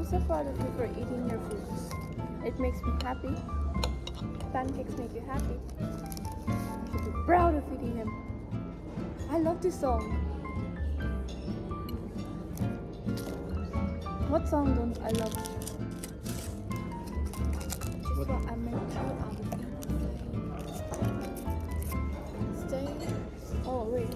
so proud of you for eating your foods. It makes me happy. Pancakes make you happy. You should be proud of eating them. I love this song. What song don't I love? Just what I meant to stay. Oh wait.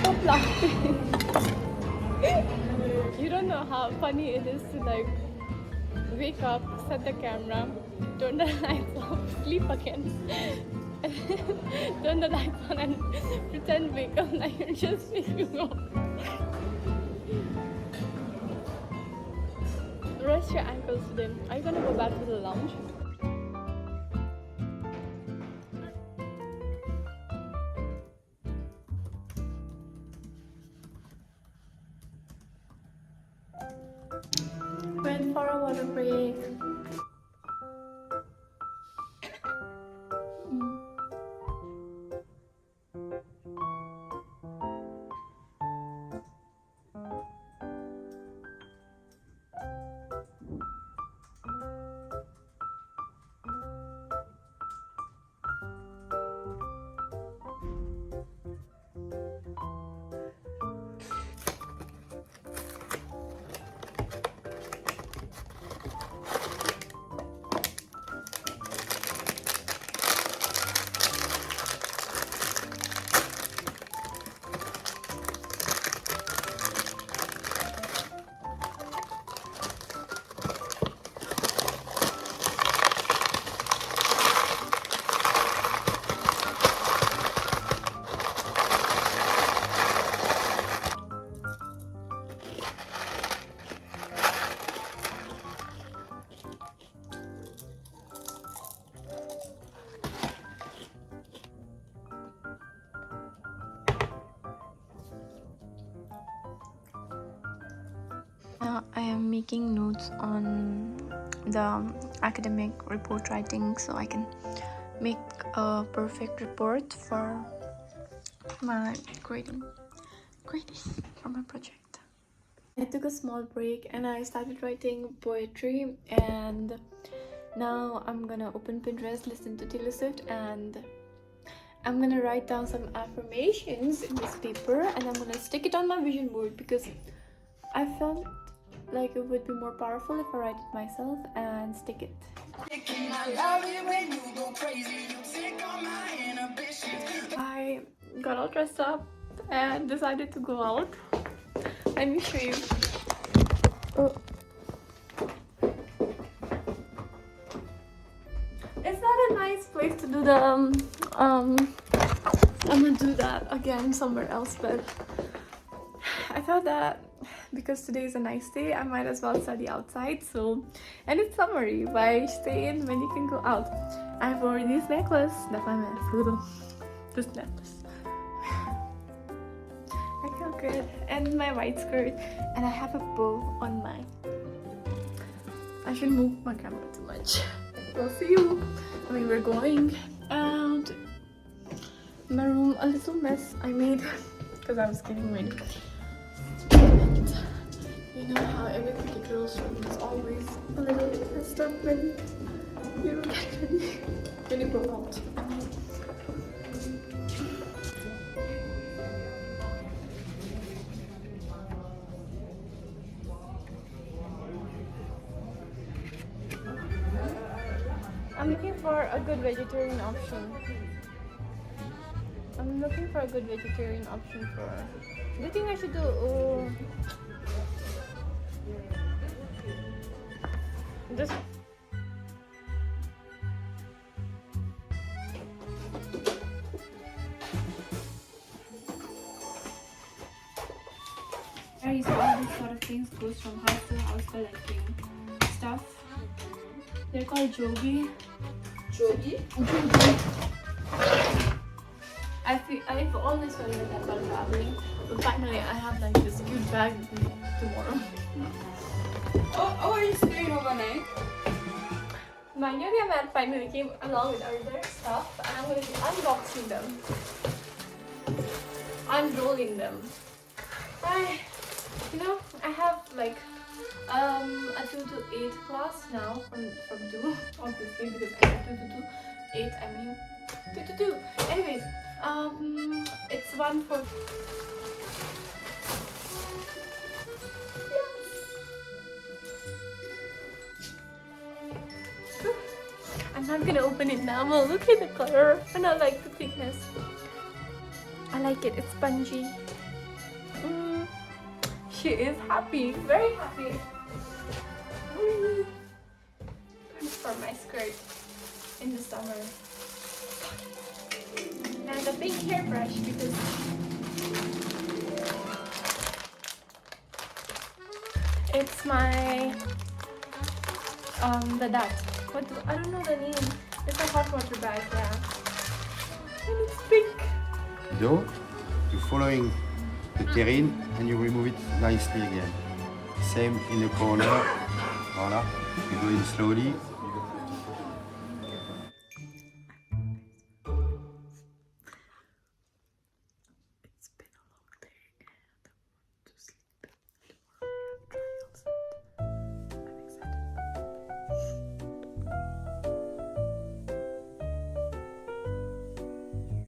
Stop laughing. You don't know how funny it is to like wake up, set the camera, turn the lights off, sleep again, and turn the lights on and pretend wake up like you're just waking up. Rest your ankles today. Are you gonna go back to the lounge? Went for a water break. I am making notes on the academic report writing so I can make a perfect report for my grading for my project. I took a small break and I started writing poetry, and now I'm gonna open Pinterest, listen to Taylor Swift, and I'm gonna write down some affirmations in this paper and I'm gonna stick it on my vision board because I felt like it would be more powerful if I write it myself and stick it. I got all dressed up and decided to go out. Let me show you. Oh. It's not a nice place to do the I'm gonna do that again somewhere else, but I thought that because today is a nice day, I might as well study outside. So, and it's summery. Why stay in when you can go out? I wore this necklace. That's my man. This necklace. I feel good. And my white skirt. And I have a bow on mine. I should move my camera too much. We'll see you. We're going out. My room, a little mess I made because I was getting ready. You know how every pretty girl's room is always a little messed up when you don't get ready when you go out. I'm looking for a good vegetarian option. Do you think I should do this? things goes from house to house collecting stuff. They're called jogi. Jogi? Jogi. I've always wanted that while traveling, but finally I have like this cute bag with me tomorrow. Oh, are you staying overnight? My yoga mat finally came along with other stuff, and I'm going to be unboxing them, unrolling them. I have like a 2 to 8 class now from 2, obviously, because I have 2 to 8, I mean 2 to 2. Anyways, it's 1 for. I'm not gonna open it now. Well, look at the color, and I like the thickness. I like it. It's spongy. She is happy, very happy. For my skirt in the summer. And a pink hairbrush because it's my I don't know the name. It's a hot water bag, yeah. And it's pink. So, you're following the terrine and you remove it nicely again. Same in the corner. Voila. You go in slowly.